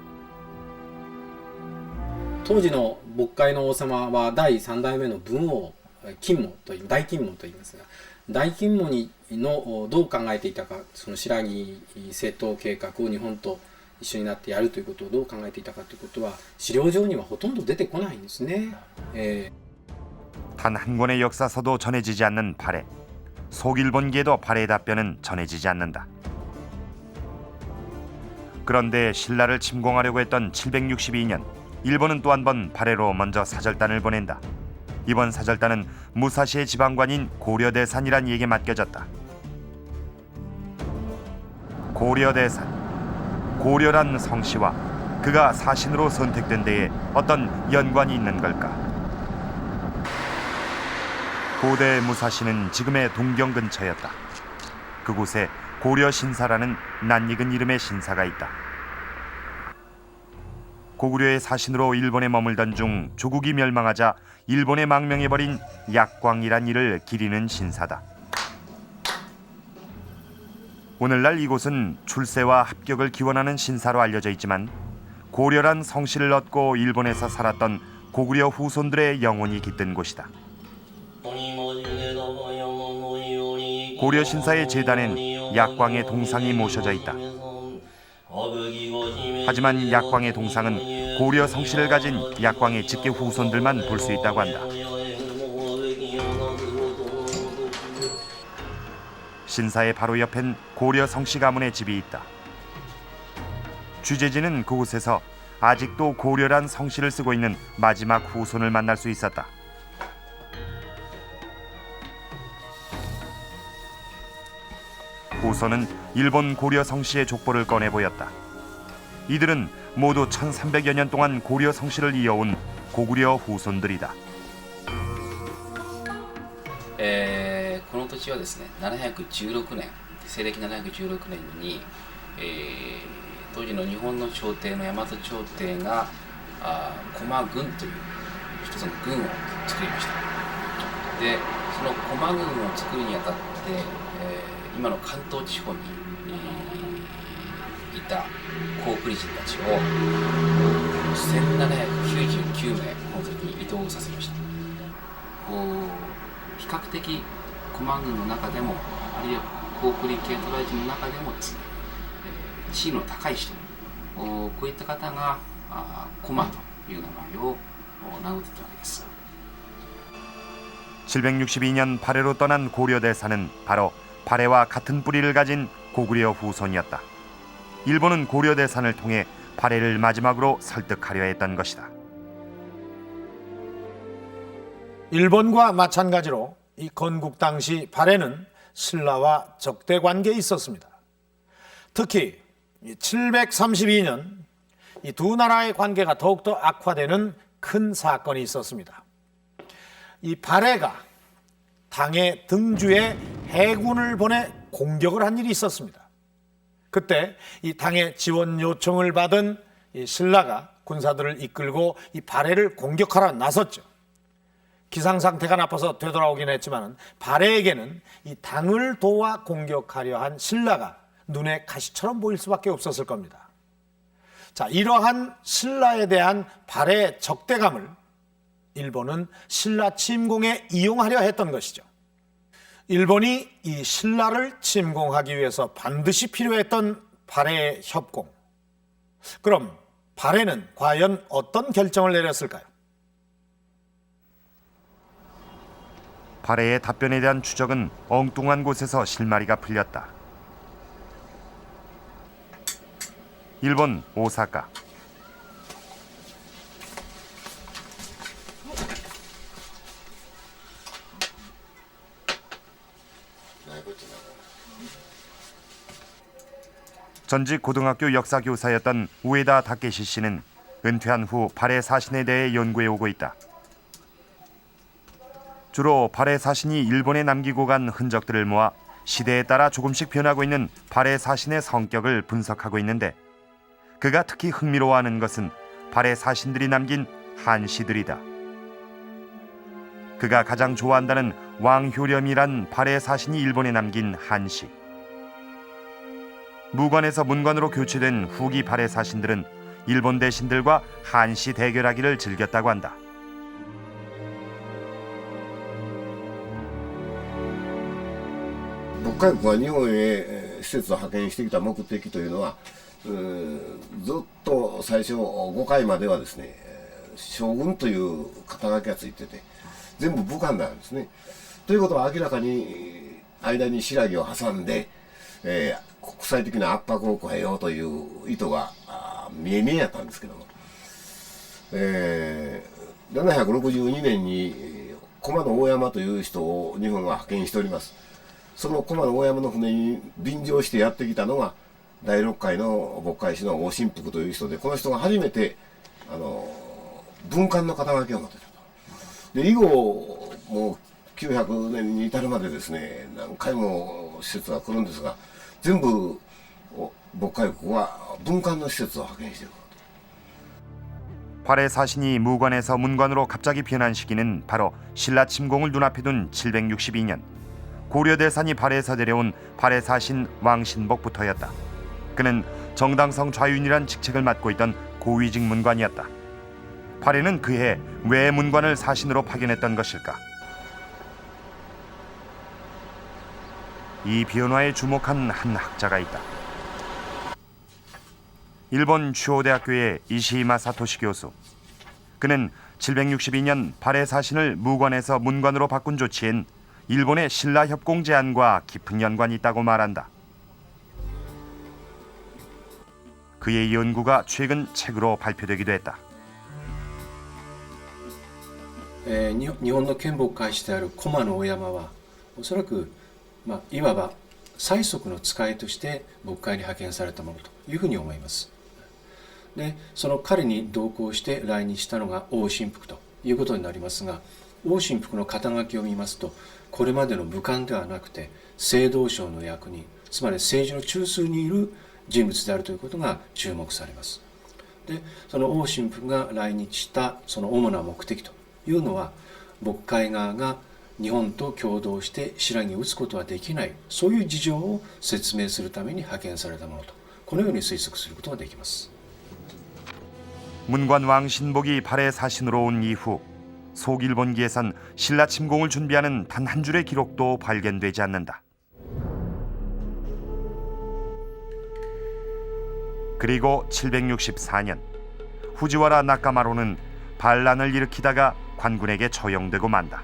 当時の渤海の王様は第3代目の文王金母という大金母と言いますが、大金母のどう考えていたか、その白木征討計画を日本と一緒になってやるということをどう考えていたかということは資料上にはほとんど出てこないんですね。 단 한 권의 역사서도 전해지지 않는 발해. 속일본기에도 발해의 답변은 전해지지 않는다. 그런데 신라를 침공하려고 했던 762년 일본은 또 한 번 발해로 먼저 사절단을 보낸다. 이번 사절단은 무사시의 지방관인 고려대산이란 이에게 맡겨졌다. 고려대산. 고려란 성씨와 그가 사신으로 선택된 데에 어떤 연관이 있는 걸까? 고대 무사시는 지금의 동경 근처였다. 그곳에 고려신사라는 낯익은 이름의 신사가 있다. 고구려의 사신으로 일본에 머물던 중 조국이 멸망하자 일본에 망명해버린 약광이란 이를 기리는 신사다. 오늘날 이곳은 출세와 합격을 기원하는 신사로 알려져 있지만 고려란 성씨를 얻고 일본에서 살았던 고구려 후손들의 영혼이 깃든 곳이다. 고려 신사의 제단엔 약광의 동상이 모셔져 있다. 하지만 약광의 동상은 고려 성씨를 가진 약광의 직계 후손들만 볼 수 있다고 한다. 신사의 바로 옆엔 고려 성씨 가문의 집이 있다. 취재진은 그곳에서 아직도 고려란 성씨를 쓰고 있는 마지막 후손을 만날 수 있었다. 후손은 일본 고려 성씨의 족보를 꺼내 보였다. 이들은 모두 1300여 년 동안 고려 성씨를 이어온 고구려 후손들이다. この土地はですね、716年、西暦716年に、当時の日本の朝廷の大和朝廷が駒軍という一つの軍を作りました。で、その駒軍を作るにあたって、今の関東地方に、いた高句麗人たちを1799名この時に移動させました。比較的駒軍の中でもあるいは高句麗系渡来人の中でもですね、地位の高い人、こういった方が駒という名前を名乗っていたわけです。 762년 발해로 떠난 고려 대사는 바로 발해와 같은 뿌리를 가진 고구려 후손이었다. 일본은 고려 대산을 통해 발해를 마지막으로 설득하려 했던 것이다. 일본과 마찬가지로 이 건국 당시 발해는 신라와 적대 관계에 있었습니다. 특히 732년 이 두 나라의 관계가 더욱더 악화되는 큰 사건이 있었습니다. 이 발해가 당의 등주에 해군을 보내 공격을 한 일이 있었습니다. 그때 이 당의 지원 요청을 받은 이 신라가 군사들을 이끌고 이 발해를 공격하러 나섰죠. 기상 상태가 나빠서 되돌아오긴 했지만 발해에게는 이 당을 도와 공격하려 한 신라가 눈에 가시처럼 보일 수밖에 없었을 겁니다. 자, 이러한 신라에 대한 발해의 적대감을 일본은 신라 침공에 이용하려 했던 것이죠. 일본이 이 신라를 침공하기 위해서 반드시 필요했던 발해의 협공. 그럼 발해는 과연 어떤 결정을 내렸을까요? 발해의 답변에 대한 추적은 엉뚱한 곳에서 실마리가 풀렸다. 일본 오사카. 전직 고등학교 역사 교사였던 우에다 다케시 씨는 은퇴한 후 발해 사신에 대해 연구해 오고 있다. 주로 발해 사신이 일본에 남기고 간 흔적들을 모아 시대에 따라 조금씩 변하고 있는 발해 사신의 성격을 분석하고 있는데 그가 특히 흥미로워하는 것은 발해 사신들이 남긴 한시들이다. 그가 가장 좋아한다는 왕효렴이란 발해 사신이 일본에 남긴 한시. 무관에서 문관으로 교체된 후기 발해 사신들은 일본 대신들과 한시 대결하기를 즐겼다고 한다. 북海国が日本へ施設を派遣してきた目的というのは、ずっと最初5回まではですね、将軍という肩書きがついてて、全部武官なんですね。ということは明らかに間に新羅を挟んで、国際的な圧迫を加えようという意図が見え見えやったんですけども、762年に駒の大山という人を日本は派遣しております。その駒の大山の船に便乗してやってきたのが第6回の渤海市の王神福という人で、この人が初めて文官の肩書きを持ってたと。で以後もう900年に至るまでですね、何回も施設が来るんですが、全部渤海国は文官の施設を派遣している。 발해 사신이 무관에서 문관으로 갑자기 변한 시기는 바로 신라 침공을 눈앞에 둔 762년 고려 대산이 발해에서 내려온 발해 사신 왕신복부터였다. 그는 정당성 좌윤이란 직책을 맡고 있던 고위직 문관이었다. 발해는 그해 왜 문관을 사신으로 파견했던 것일까? 이 변화에 주목한 한 학자가 있다. 일본 추호대학교의 이시마 사토시 교수. 그는 762년 발해 사신을 무관에서 문관으로 바꾼 조치엔 일본의 신라 협공 제안과 깊은 연관이 있다고 말한다. 그의 연구가 최근 책으로 발표되기도 했다. 日本の県牧会士である駒の大山はおそらく、いわば最速の使いとして牧会に派遣されたものというふうに思います。でその彼に同行して来日したのが王神福ということになりますが、王神福の肩書きを見ますとこれまでの武官ではなくて政道省の役人、つまり政治の中枢にいる人物であるということが注目されます。でその王神福が来日したその主な目的というのは、牧会側が日本と共同して新羅に打つことはできない、そういう事情を説明するために派遣されたものと、このように推測することができます。 문관 왕신복이 발해 사신으로 온 이후 속일본기에선 신라 침공을 준비하는 단 한 줄의 기록도 발견되지 않는다. 그리고 764년 후지와라 나카마로는 반란을 일으키다가 관군에게 처형되고 만다.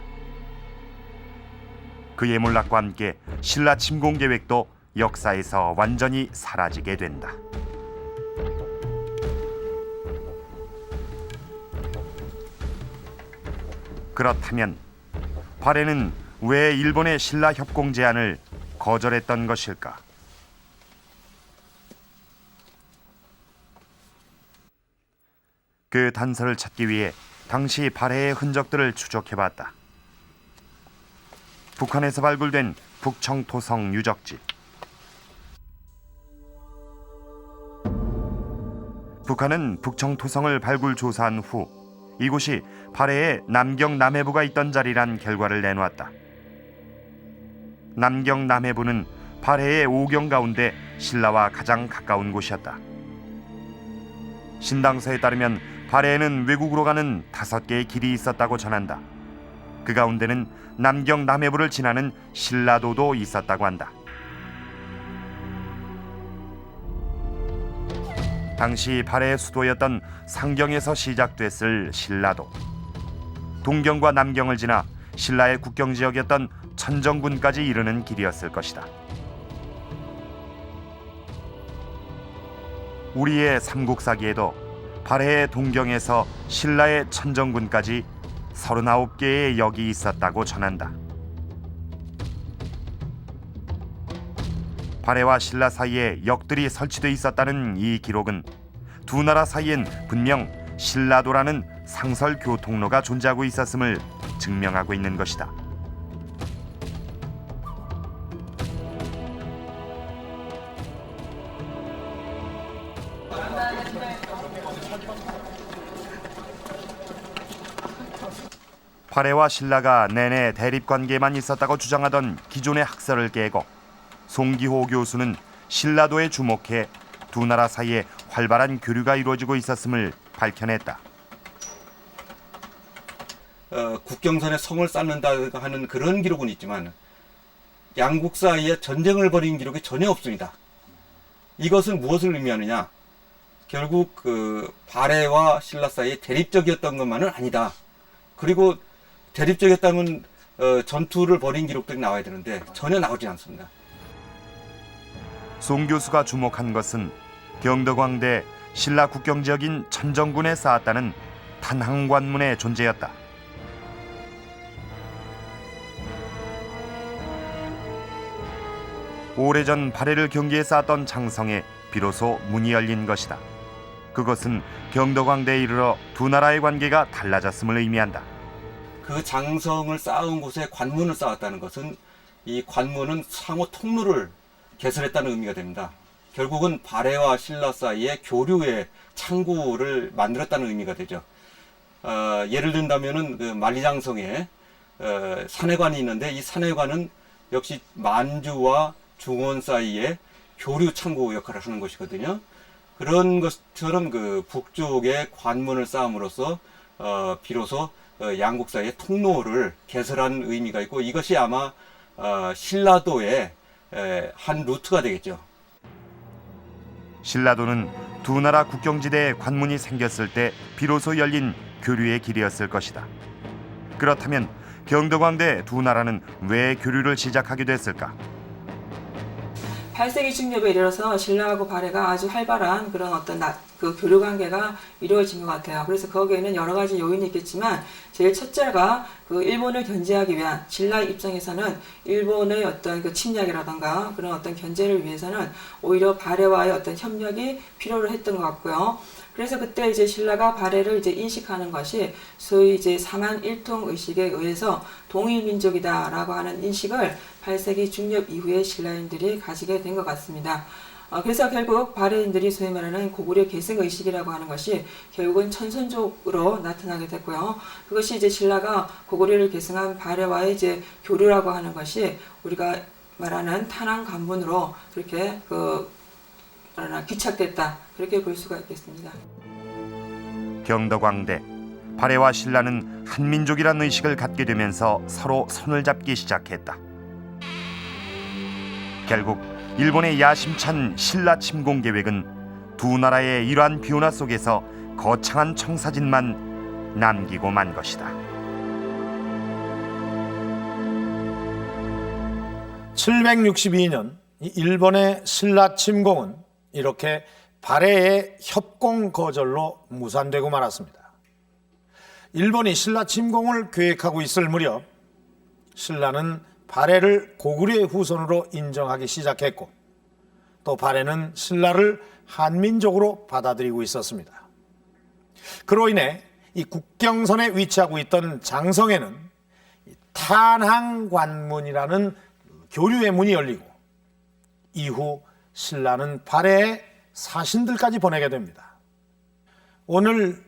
그의 몰락과 함께 신라 침공 계획도 역사에서 완전히 사라지게 된다. 그렇다면 발해는 왜 일본의 신라 협공 제안을 거절했던 것일까? 그 단서를 찾기 위해 당시 발해의 흔적들을 추적해봤다. 북한에서 발굴된 북청토성 유적지. 북한은 북청토성을 발굴 조사한 후 이곳이 발해의 남경 남해부가 있던 자리란 결과를 내놓았다. 남경 남해부는 발해의 5경 가운데 신라와 가장 가까운 곳이었다. 신당서에 따르면 발해에는 외국으로 가는 5개의 길이 있었다고 전한다. 그 가운데는 남경 남해부를 지나는 신라도도 있었다고 한다. 당시 발해의 수도였던 상경에서 시작됐을 신라도. 동경과 남경을 지나 신라의 국경지역이었던 천정군까지 이르는 길이었을 것이다. 우리의 삼국사기에도 발해의 동경에서 신라의 천정군까지 39개의 역이 있었다고 전한다. 발해와 신라 사이에 역들이 설치돼 있었다는 이 기록은 두 나라 사이엔 분명 신라도라는 상설 교통로가 존재하고 있었음을 증명하고 있는 것이다. 발해와 신라가 내내 대립관계만 있었다고 주장하던 기존의 학설을 깨고 송기호 교수는 신라도에 주목해 두 나라 사이에 활발한 교류가 이루어지고 있었음을 밝혀냈다. 국경선에 성을 쌓는다 하는 그런 기록은 있지만 양국 사이에 전쟁을 벌인 기록이 전혀 없습니다. 이것은 무엇을 의미하느냐? 결국 그 발해와 신라 사이에 대립적이었던 것만은 아니다. 그리고 대립적이었다면 전투를 벌인 기록들이 나와야 되는데 전혀 나오지 않습니다. 송 교수가 주목한 것은 경덕왕대 신라 국경지역인 천정군에 쌓았다는 탄항관문의 존재였다. 오래전 발해를 경계에 쌓았던 장성에 비로소 문이 열린 것이다. 그것은 경덕왕대에 이르러 두 나라의 관계가 달라졌음을 의미한다. 그 장성을 쌓은 곳에 관문을 쌓았다는 것은 이 관문은 상호 통로를 개설했다는 의미가 됩니다. 결국은 발해와 신라 사이에 교류의 창구를 만들었다는 의미가 되죠. 예를 든다면은 그 만리장성에 산해관이 있는데 이 산해관은 역시 만주와 중원 사이에 교류 창구 역할을 하는 것이거든요. 그런 것처럼 그 북쪽에 관문을 쌓음으로써 비로소 양국 사이의 통로를 개설한 의미가 있고 이것이 아마 신라도의 한 루트가 되겠죠. 신라도는 두 나라 국경지대에 관문이 생겼을 때 비로소 열린 교류의 길이었을 것이다. 그렇다면 경덕왕대 두 나라는 왜 교류를 시작하게 됐을까? 8세기 중엽에 이르러서 신라하고 발해가 아주 활발한 그런 어떤 그 교류 관계가 이루어진 것 같아요. 그래서 거기에는 여러 가지 요인이 있겠지만 제일 첫째가 그 일본을 견제하기 위한 신라 입장에서는 일본의 어떤 그 침략이라던가 그런 어떤 견제를 위해서는 오히려 발해와의 어떤 협력이 필요로 했던 것 같고요. 그래서 그때 이제 신라가 발해를 이제 인식하는 것이 소위 이제 사만일통 의식에 의해서 동일민족이다라고 하는 인식을 8세기 중엽 이후에 신라인들이 가지게 된 것 같습니다. 그래서 결국 발해인들이 소위 말하는 고구려 계승 의식이라고 하는 것이 결국은 천선족으로 나타나게 됐고요. 그것이 이제 신라가 고구려를 계승한 발해와의 이제 교류라고 하는 것이 우리가 말하는 탄왕 관문으로 그렇게 귀착됐다, 그렇게 볼 수가 있겠습니다. 경덕왕대, 발해와 신라는 한민족이란 의식을 갖게 되면서 서로 손을 잡기 시작했다. 결국 일본의 야심찬 신라 침공 계획은 두 나라의 이러한 변화 속에서 거창한 청사진만 남기고 만 것이다. 762년 일본의 신라 침공은 이렇게 발해의 협공 거절로 무산되고 말았습니다. 일본이 신라 침공을 계획하고 있을 무렵 신라는 발해를 고구려의 후손으로 인정하기 시작했고 또 발해는 신라를 한민족으로 받아들이고 있었습니다. 그로 인해 이 국경선에 위치하고 있던 장성에는 탄항관문이라는 교류의 문이 열리고 이후 신라는 발해에 사신들까지 보내게 됩니다. 오늘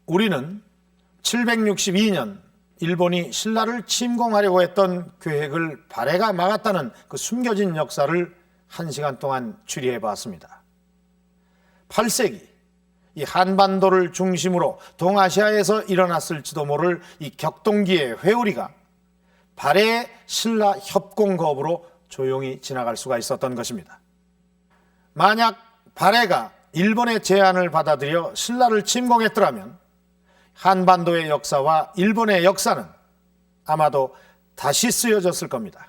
우리는 762년 일본이 신라를 침공하려고 했던 계획을 발해가 막았다는 그 숨겨진 역사를 1시간 동안 추리해 봤습니다. 8세기 이 한반도를 중심으로 동아시아에서 일어났을지도 모를 이 격동기의 회오리가 발해의 신라 협공 거부로 조용히 지나갈 수가 있었던 것입니다. 만약 발해가 일본의 제안을 받아들여 신라를 침공했더라면 한반도의 역사와 일본의 역사는 아마도 다시 쓰여졌을 겁니다.